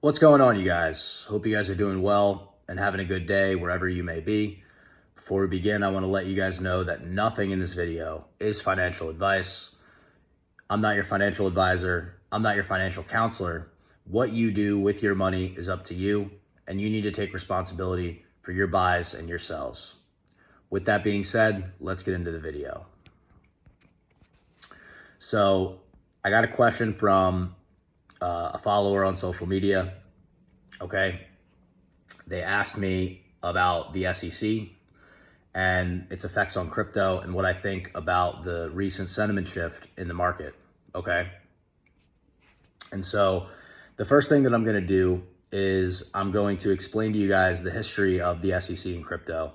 What's going on, you guys? Hope you guys are doing well and having a good day wherever you may be. Before we begin, I want to let you guys know that nothing in this video is financial advice. I'm not your financial advisor. I'm not your financial counselor. What you do with your money is up to you, and you need to take responsibility for your buys and your sells. With that being said, let's get into the video. So I got a question from a follower on social media. Okay. They asked me about the SEC and its effects on crypto and what I think about the recent sentiment shift in the market. Okay. And so the first thing that I'm going to do is I'm going to explain to you guys the history of the SEC and crypto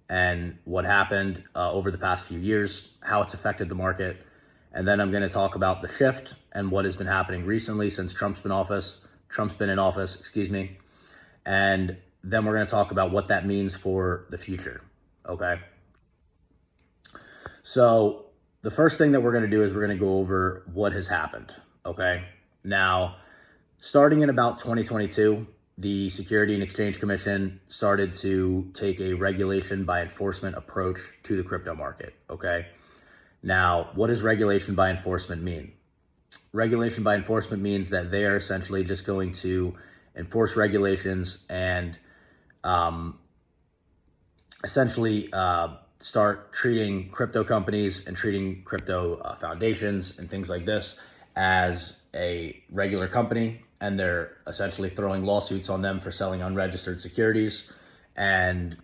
and what happened over the past few years, how it's affected the market. And then I'm going to talk about the shift and what has been happening recently since Trump's been in office, excuse me. And then we're going to talk about what that means for the future. Okay. So the first thing that we're going to do is we're going to go over what has happened. Okay. Now, starting in about 2022, the Securities and Exchange Commission started to take a regulation by enforcement approach to the crypto market. Okay. Now, what does regulation by enforcement mean? Regulation by enforcement means that they are essentially just going to enforce regulations and essentially start treating crypto companies and treating crypto foundations and things like this as a regular company. And they're essentially throwing lawsuits on them for selling unregistered securities and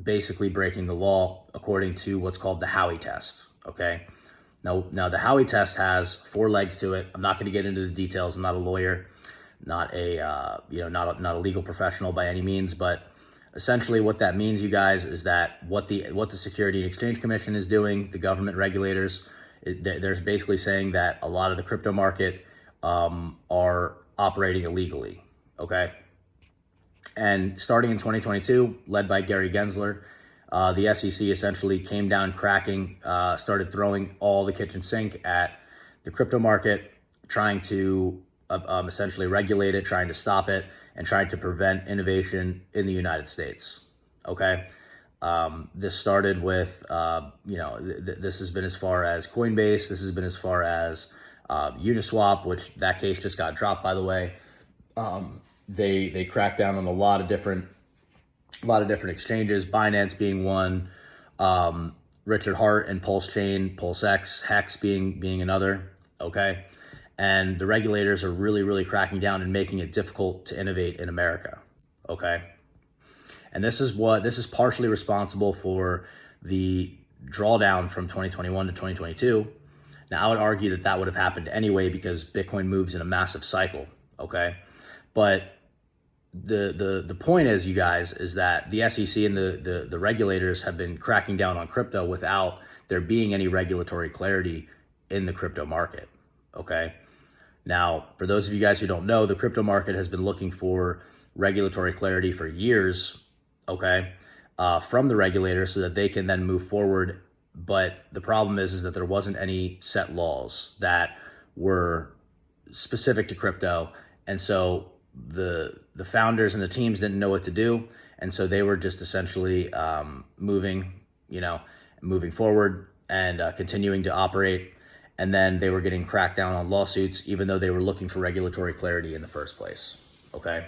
basically breaking the law according to what's called the Howey test. Okay. Now the Howey test has 4 legs to it. I'm not going to get into the details. I'm not a lawyer, not a not a legal professional by any means, but essentially what that means, you guys, is that what the Securities and Exchange Commission is doing, the government regulators, they're basically saying that a lot of the crypto market are operating illegally. Okay. And starting in 2022, led by Gary Gensler, the SEC essentially came down cracking, started throwing all the kitchen sink at the crypto market, trying to essentially regulate it, trying to stop it, and trying to prevent innovation in the United States. Okay. This started with, this has been as far as Coinbase. This has been as far as Uniswap, which that case just got dropped, by the way. They cracked down on a lot of different exchanges, Binance being one, Richard Hart and Pulse Chain, PulseX, Hex being another. Okay. And the regulators are really cracking down and making it difficult to innovate in America. Okay. And this is partially responsible for the drawdown from 2021 to 2022. Now, I would argue that would have happened anyway because Bitcoin moves in a massive cycle. Okay. But the point is, you guys, is that the SEC and the regulators have been cracking down on crypto without there being any regulatory clarity in the crypto market. Okay. Now, for those of you guys who don't know, the crypto market has been looking for regulatory clarity for years, okay, from the regulators so that they can then move forward. But the problem is that there wasn't any set laws that were specific to crypto. And so the founders and the teams didn't know what to do. And so they were just essentially moving forward and continuing to operate. And then they were getting cracked down on lawsuits, even though they were looking for regulatory clarity in the first place. Okay.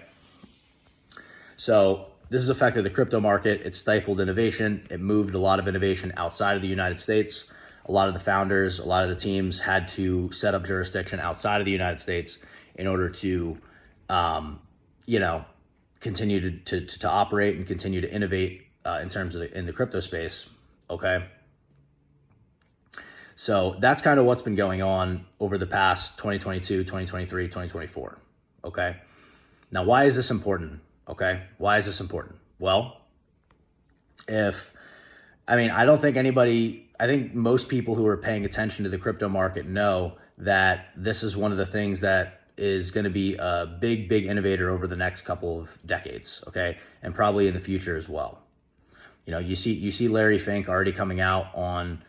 So this has affected the crypto market. It stifled innovation. It moved a lot of innovation outside of the United States. A lot of the founders, a lot of the teams had to set up jurisdiction outside of the United States in order to, continue to operate and continue to innovate in terms of in the crypto space. Okay. So that's kind of what's been going on over the past 2022, 2023, 2024. Okay. Now, why is this important? Okay. Why is this important? Well, I think most people who are paying attention to the crypto market know that this is one of the things that is going to be a big innovator over the next couple of decades. Okay. And probably in the future as well. You see Larry Fink already coming out on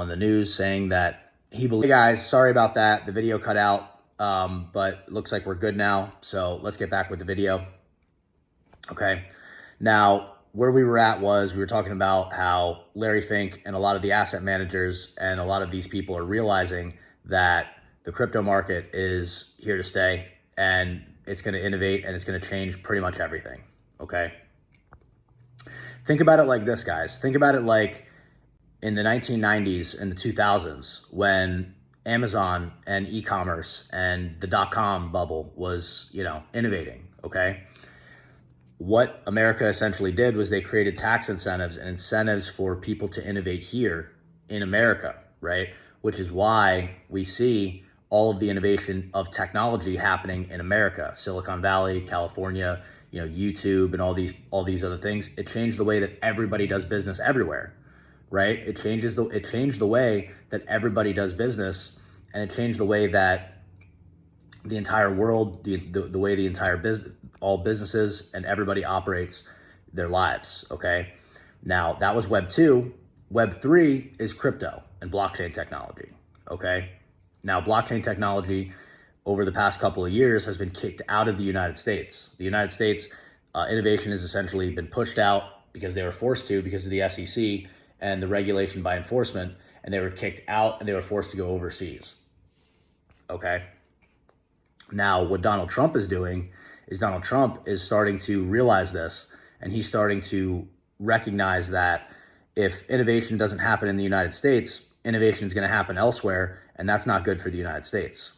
the news saying that he believes. Hey guys, sorry about that. The video cut out. but looks like we're good now. So let's get back with the video. Okay. Now, where we were at was we were talking about how Larry Fink and a lot of the asset managers and a lot of these people are realizing that the crypto market is here to stay, and it's going to innovate, and it's going to change pretty much everything. Okay. Think about it like this, guys. Think about it like in the 1990s and the 2000s when Amazon and e-commerce and the dot-com bubble was, innovating, okay? What America essentially did was they created tax incentives and incentives for people to innovate here in America, right? Which is why we see all of the innovation of technology happening in America, Silicon Valley, California, YouTube, and all these other things. It changed the way that everybody does business everywhere, right? It changed the way that everybody does business, and it changed the way that the entire world, the way the entire all businesses and everybody operates their lives. Okay. Now that was Web 2. Web 3 is crypto and blockchain technology. Okay. Now blockchain technology over the past couple of years has been kicked out of the United States. The United States innovation has essentially been pushed out because they were forced to, because of the SEC and the regulation by enforcement, and they were kicked out and they were forced to go overseas. Okay. Now what Donald Trump is doing is Donald Trump is starting to realize this, and he's starting to recognize that if innovation doesn't happen in the United States, innovation is going to happen elsewhere, and that's not good for the United States.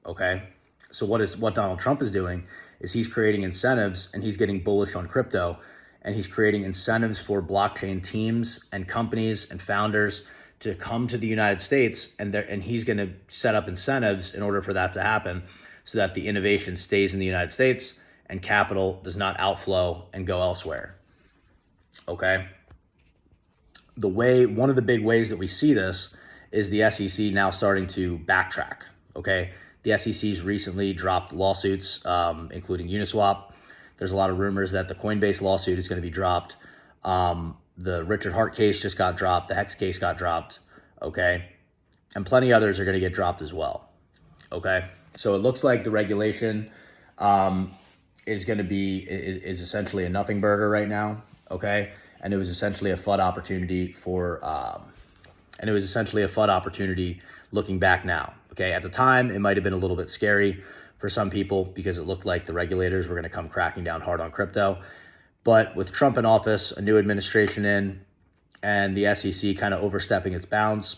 Okay. So what Donald Trump is doing is he's creating incentives, and he's getting bullish on crypto, and he's creating incentives for blockchain teams and companies and founders to come to the United States, and he's going to set up incentives in order for that to happen, so that the innovation stays in the United States and capital does not outflow and go elsewhere. Okay. One of the big ways that we see this is the SEC now starting to backtrack. Okay. The SEC's recently dropped lawsuits, including Uniswap. There's a lot of rumors that the Coinbase lawsuit is going to be dropped. The Richard Hart case just got dropped. The Hex case got dropped. Okay. And plenty others are going to get dropped as well. Okay. So it looks like the regulation is essentially a nothing burger right now. Okay. And it was essentially a FUD opportunity looking back now. Okay. At the time, it might have been a little bit scary for some people because it looked like the regulators were going to come cracking down hard on crypto. But with Trump in office, a new administration in, and the SEC kind of overstepping its bounds,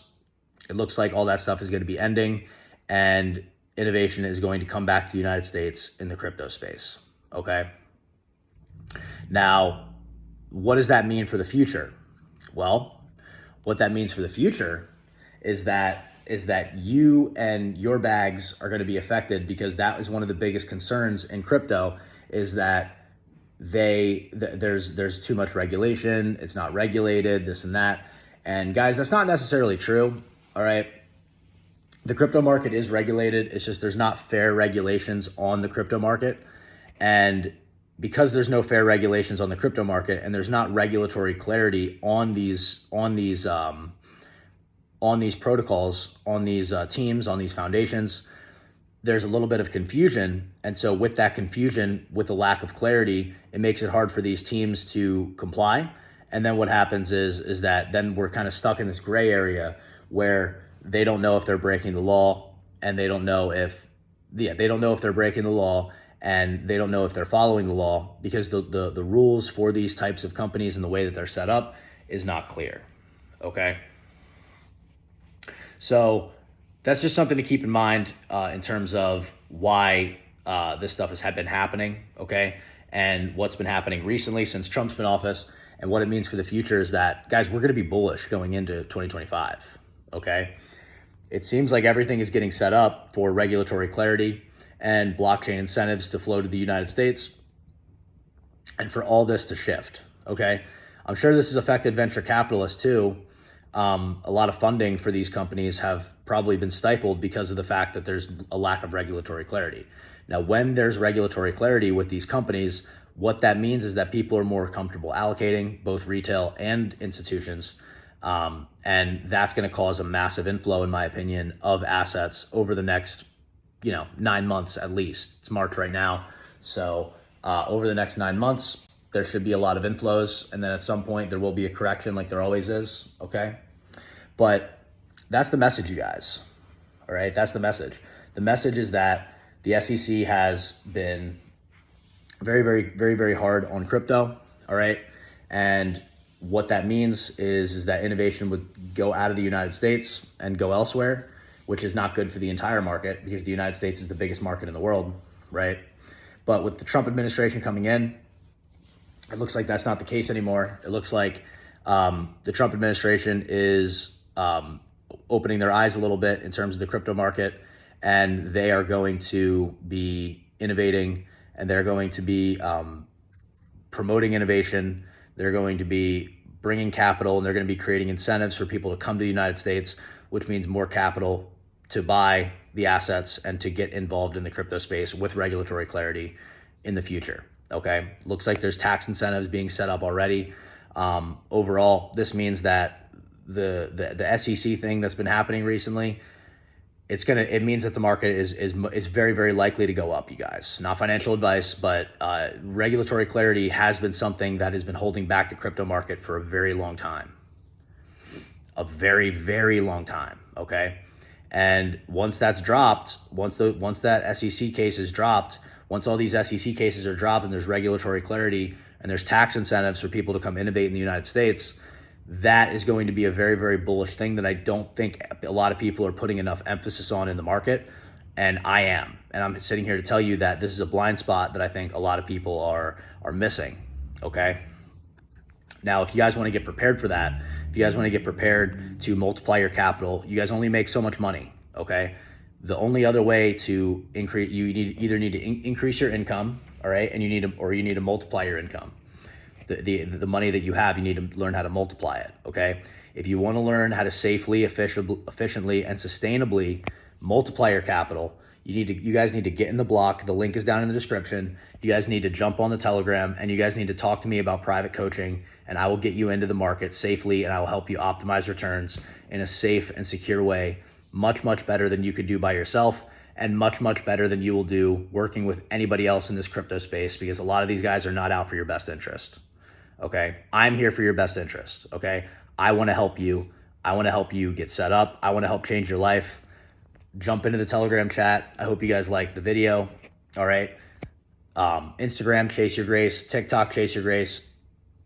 it looks like all that stuff is going to be ending, and innovation is going to come back to the United States in the crypto space. Okay. Now, what does that mean for the future? Well, what that means for the future is that you and your bags are going to be affected, because that is one of the biggest concerns in crypto, is that there's too much regulation. It's not regulated, this and that. And guys, that's not necessarily true. All right. The crypto market is regulated. It's just there's not fair regulations on the crypto market. And because there's no fair regulations on the crypto market, and there's not regulatory clarity on these protocols, on these teams, on these foundations, there's a little bit of confusion. And so with that confusion, with the lack of clarity, it makes it hard for these teams to comply. And then what happens is that then we're kind of stuck in this gray area where they don't know if they're breaking the law, and they don't know if they're breaking the law, and they don't know if they're following the law, because the rules for these types of companies and the way that they're set up is not clear. Okay. So that's just something to keep in mind in terms of why this stuff has been happening, okay? And what's been happening recently since Trump's been in office, and what it means for the future is that, guys, we're going to be bullish going into 2025, okay? It seems like everything is getting set up for regulatory clarity and blockchain incentives to flow to the United States, and for all this to shift, okay? I'm sure this has affected venture capitalists too. A lot of funding for these companies have probably been stifled because of the fact that there's a lack of regulatory clarity. Now, when there's regulatory clarity with these companies, what that means is that people are more comfortable allocating, both retail and institutions. And that's going to cause a massive inflow, in my opinion, of assets over the next 9 months at least. It's March right now. So over the next 9 months, there should be a lot of inflows. And then at some point, there will be a correction like there always is. Okay. But that's the message, you guys. All right. That's the message. The message is that the SEC has been very, very, very, very hard on crypto. All right. And what that means is that innovation would go out of the United States and go elsewhere, which is not good for the entire market because the United States is the biggest market in the world, right? But with the Trump administration coming in, it looks like that's not the case anymore. It looks like the Trump administration is opening their eyes a little bit in terms of the crypto market, and they are going to be innovating, and they're going to be promoting innovation. They're going to be bringing capital, and they're going to be creating incentives for people to come to the United States, which means more capital to buy the assets and to get involved in the crypto space with regulatory clarity in the future. Okay, looks like there's tax incentives being set up already. Overall, this means that the SEC thing that's been happening recently, it means that the market is very, very likely to go up, you guys. Not financial advice, but regulatory clarity has been something that has been holding back the crypto market for a very long time. A very, very long time, okay? And once that's dropped, once that SEC case is dropped, once all these SEC cases are dropped and there's regulatory clarity and there's tax incentives for people to come innovate in the United States, that is going to be a very, very bullish thing that I don't think a lot of people are putting enough emphasis on in the market. And I am. And I'm sitting here to tell you that this is a blind spot that I think a lot of people are missing, okay? Now, if you guys want to get prepared for that, if you guys want to get prepared to multiply your capital, you guys only make so much money, okay? The only other way to increase, you either need to increase your income, all right, and you need to multiply your income. The money that you have, you need to learn how to multiply it, okay? If you want to learn how to safely, efficiently, and sustainably multiply your capital, you guys need to get in the block. The link is down in the description. You guys need to jump on the Telegram, and you guys need to talk to me about private coaching, and I will get you into the market safely, and I will help you optimize returns in a safe and secure way, much, much better than you could do by yourself, and much, much better than you will do working with anybody else in this crypto space, because a lot of these guys are not out for your best interest. Okay, I'm here for your best interest. Okay, I want to help you. I want to help you get set up. I want to help change your life. Jump into the Telegram chat. I hope you guys liked the video. All right, Instagram, Chase Your Grace. TikTok, Chase Your Grace.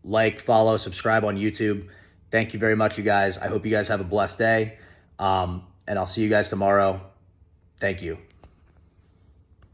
Like, follow, subscribe on YouTube. Thank you very much, you guys. I hope you guys have a blessed day. And I'll see you guys tomorrow. Thank you.